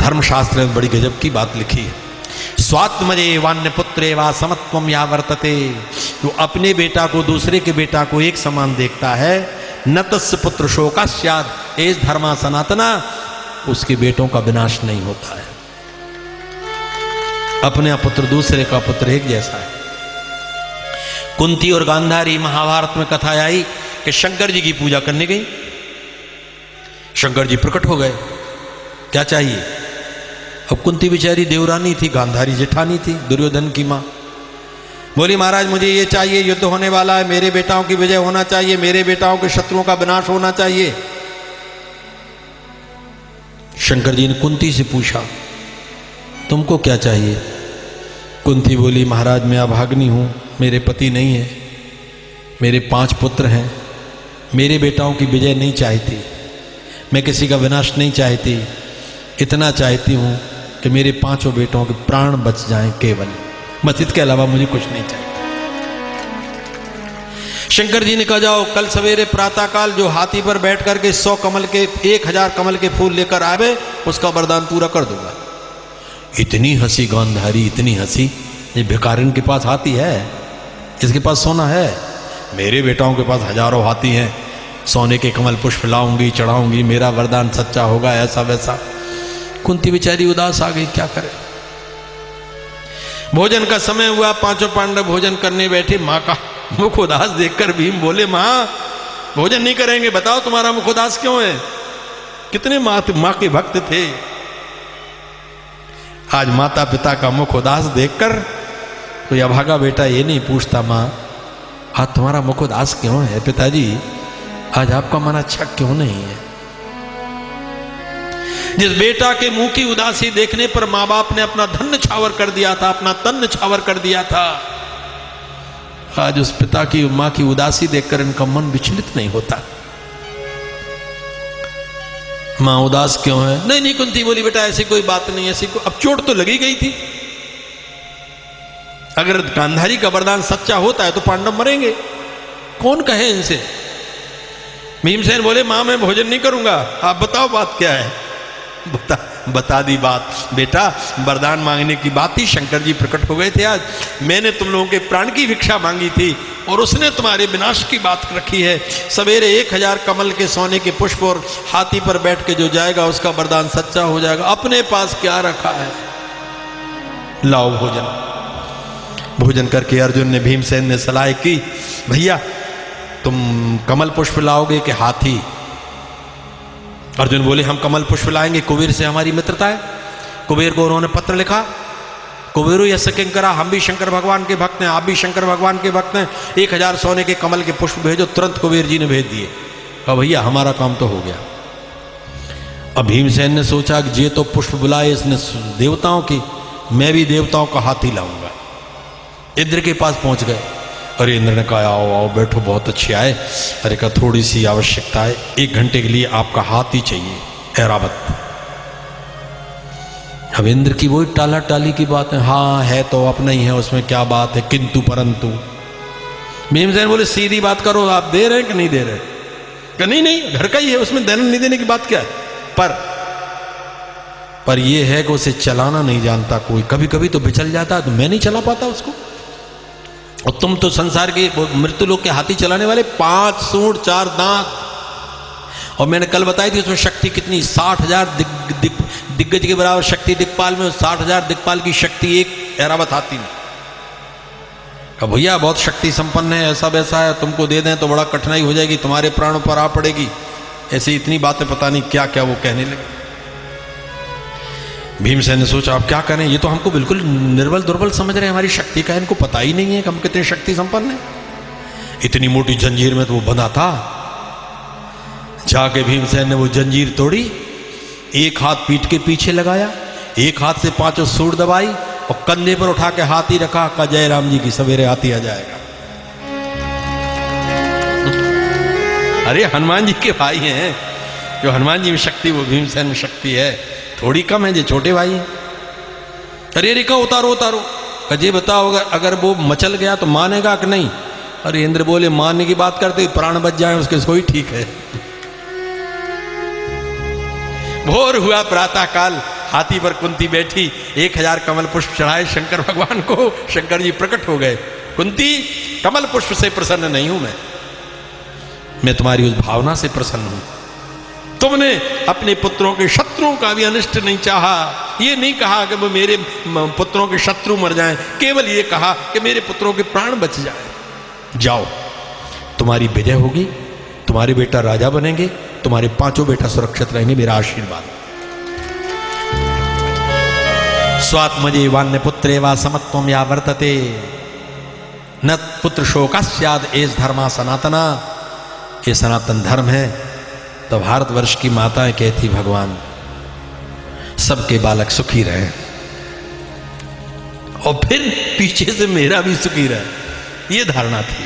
धर्मशास्त्र में बड़ी गजब की बात लिखी है। स्वात्मजे वान्य पुत्रे वा समत्वम या वर्तते, जो अपने बेटा को दूसरे के बेटा को एक समान देखता है, न तस्य पुत्र शोका स्यात् एष धर्मा सनातना, उसके बेटों का विनाश नहीं होता है। अपने पुत्र दूसरे का पुत्र एक जैसा है। कुंती और गांधारी महाभारत में कथा आई कि शंकर जी की पूजा करने गई, शंकर जी प्रकट हो गए, क्या चाहिए? अब कुंती बेचारी देवरानी थी, गांधारी जेठानी थी, दुर्योधन की मां। बोली महाराज मुझे ये चाहिए, युद्ध होने वाला है, मेरे बेटाओं की विजय होना चाहिए, मेरे बेटाओं के शत्रुओं का विनाश होना चाहिए। शंकर जी ने कुंती से पूछा तुमको क्या चाहिए? कुंती बोली महाराज मैं अभाग्नि हूं, मेरे पति नहीं है, मेरे 5 पुत्र हैं, मेरे बेटाओं की विजय नहीं चाहती, मैं किसी का विनाश नहीं चाहती, इतना चाहती हूं कि मेरे 5 बेटों के प्राण बच जाएं केवल, बस इसके अलावा मुझे कुछ नहीं चाहिए। शंकर जी ने कहा जाओ कल सवेरे प्रातःकाल जो हाथी पर बैठ करके 100 कमल के 1000 कमल के फूल लेकर आवे उसका वरदान पूरा कर दूंगा। इतनी हंसी गांधारी, इतनी हंसी, ये भिखारिन के पास हाथी है, इसके पास सोना है, मेरे बेटाओं के पास हजारों हाथी हैं, सोने के कमल पुष्प लाऊंगी चढ़ाऊंगी, मेरा वरदान सच्चा होगा, ऐसा वैसा। कुंती बेचारी उदास आ गई, क्या करे। भोजन का समय हुआ, 5 पांडव भोजन करने बैठे, मां का मुख उदास देखकर भीम बोले मां भोजन नहीं करेंगे, बताओ तुम्हारा मुख उदास क्यों है? कितने मां के भक्त थे, आज माता पिता का मुख उदास देखकर कोई अभागा बेटा ये नहीं पूछता मां आज तुम्हारा मुख उदास क्यों है, पिताजी आज आपका मन अच्छा क्यों नहीं है। जिस बेटा के मुंह की उदासी देखने पर मां बाप ने अपना धन न्यौछावर कर दिया था, अपना तन न्यौछावर कर दिया था, आज उस पिता की मां की उदासी देखकर इनका मन विचलित नहीं होता। मां उदास क्यों है? नहीं नहीं कुंती बोली बेटा ऐसी कोई बात नहीं, ऐसी कोई, अब चोट तो लगी गई थी, अगर गांधारी का वरदान सच्चा होता है तो पांडव मरेंगे, कौन कहे इनसे। भीमसेन बोले मां मैं भोजन नहीं करूंगा, आप बताओ बात क्या है। बता दी बात, बेटा वरदान मांगने की बात थी, शंकर जी प्रकट हो गए थे आज, मैंने तुम लोगों के प्राण की भिक्षा मांगी थी और उसने तुम्हारे विनाश की बात रखी है। सवेरे 1000 कमल के सोने के पुष्प और हाथी पर बैठ के जो जाएगा उसका वरदान सच्चा हो जाएगा। अपने पास क्या रखा है, लाओ भोजन। भोजन करके अर्जुन ने भीमसेन ने सलाह की भैया तुम कमल पुष्प लाओगे कि हाथी? अर्जुन बोले हम कमल पुष्प लाएंगे, कुबेर से हमारी मित्रता है। कुबेर को उन्होंने पत्र लिखा, कुबेरो यस्य किंकरा, हम भी शंकर भगवान के भक्त हैं, आप भी शंकर भगवान के भक्त हैं, 1000 सोने के कमल के पुष्प भेजो। तुरंत कुबेर जी ने भेज दिए। कहा भैया हमारा काम तो हो गया। अब भीमसेन ने सोचा कि ये तो पुष्प बुलाए इसने देवताओं की, मैं भी देवताओं का हाथी लाऊंगा। इंद्र के पास पहुंच गए। अरे इंद्र ने कहा आओ आओ बैठो, बहुत अच्छे आए। अरे कहा थोड़ी सी आवश्यकता है, 1 घंटे के लिए आपका हाथी चाहिए ऐरावत। अब इंद्र की वही टाला टाली की बात है, हाँ है तो अपना ही है, उसमें क्या बात है, किंतु परंतु। भीमसेन बोले सीधी बात करो, आप दे रहे हैं कि नहीं दे रहे? कि नहीं नहीं घर का ही है, उसमें देने नहीं देने की बात क्या है। पर यह है कि उसे चलाना नहीं जानता कोई, कभी कभी तो बिचल जाता है, तो मैं नहीं चला पाता उसको। और तुम तो संसार के मृत्यु लोक के हाथी चलाने वाले, 5 सूंड 4 दांत, और मैंने कल बताई थी उसमें शक्ति कितनी, 60,000 दिग्गज के बराबर शक्ति दिक्पाल में, 60,000 दिक्पाल की शक्ति एक ऐरावत हाथी में। कहा भैया बहुत शक्ति संपन्न है, ऐसा वैसा है, तुमको दे दें तो बड़ा कठिनाई हो जाएगी, तुम्हारे प्राणों पर आ पड़ेगी। ऐसी इतनी बातें पता नहीं क्या क्या वो कहने लगे। भीमसेन ने सोचा अब क्या करें, ये तो हमको बिल्कुल निर्बल दुर्बल समझ रहे हैं, हमारी शक्ति का इनको पता ही नहीं है कि हम कितने शक्ति संपन्न हैं। इतनी मोटी जंजीर में तो वो बंधा था। जाके भीमसेन ने वो जंजीर तोड़ी, एक हाथ पीठ के पीछे लगाया, एक हाथ से 5 सूंड दबाई और कंधे पर उठा के हाथी रखा। का जय राम जी की सवेरे हाथी आ जाएगा। अरे हनुमान जी के भाई हैं, जो हनुमान जी में शक्ति वो भीमसेन में शक्ति है, थोड़ी कम है, जो छोटे भाई हैं। अरे रिका उतारो उतारो, कजे बताओ अगर वो मचल गया तो मानेगा कि नहीं? अरे इंद्र बोले मानने की बात करते प्राण बच जाए उसके सोई ठीक है। भोर हुआ प्रातः काल, हाथी पर कुंती बैठी, 1000 कमल पुष्प चढ़ाए शंकर भगवान को, शंकर जी प्रकट हो गए। कुंती, कमल पुष्प से प्रसन्न नहीं हूं मैं तुम्हारी उस भावना से प्रसन्न हूं। तुमने अपने पुत्रों के शत्रुओं का भी अनिष्ट नहीं चाहा। ये नहीं कहा कि वो मेरे पुत्रों के शत्रु मर जाएं, केवल ये कहा कि मेरे पुत्रों के प्राण बच जाएं। जाओ, तुम्हारी विजय होगी, तुम्हारे बेटा राजा बनेंगे, तुम्हारे 5 बेटा सुरक्षित रहेंगे, मेरा आशीर्वाद। स्वात्मजे वान्य पुत्रे वा समत्वम या वर्तते न पुत्र शोकास्याद एस धर्मा सनातना। ये सनातन धर्म है। तो भारतवर्ष की माताएं कहती भगवान सबके बालक सुखी रहे, और फिर पीछे से मेरा भी सुखी रहे, ये धारणा थी।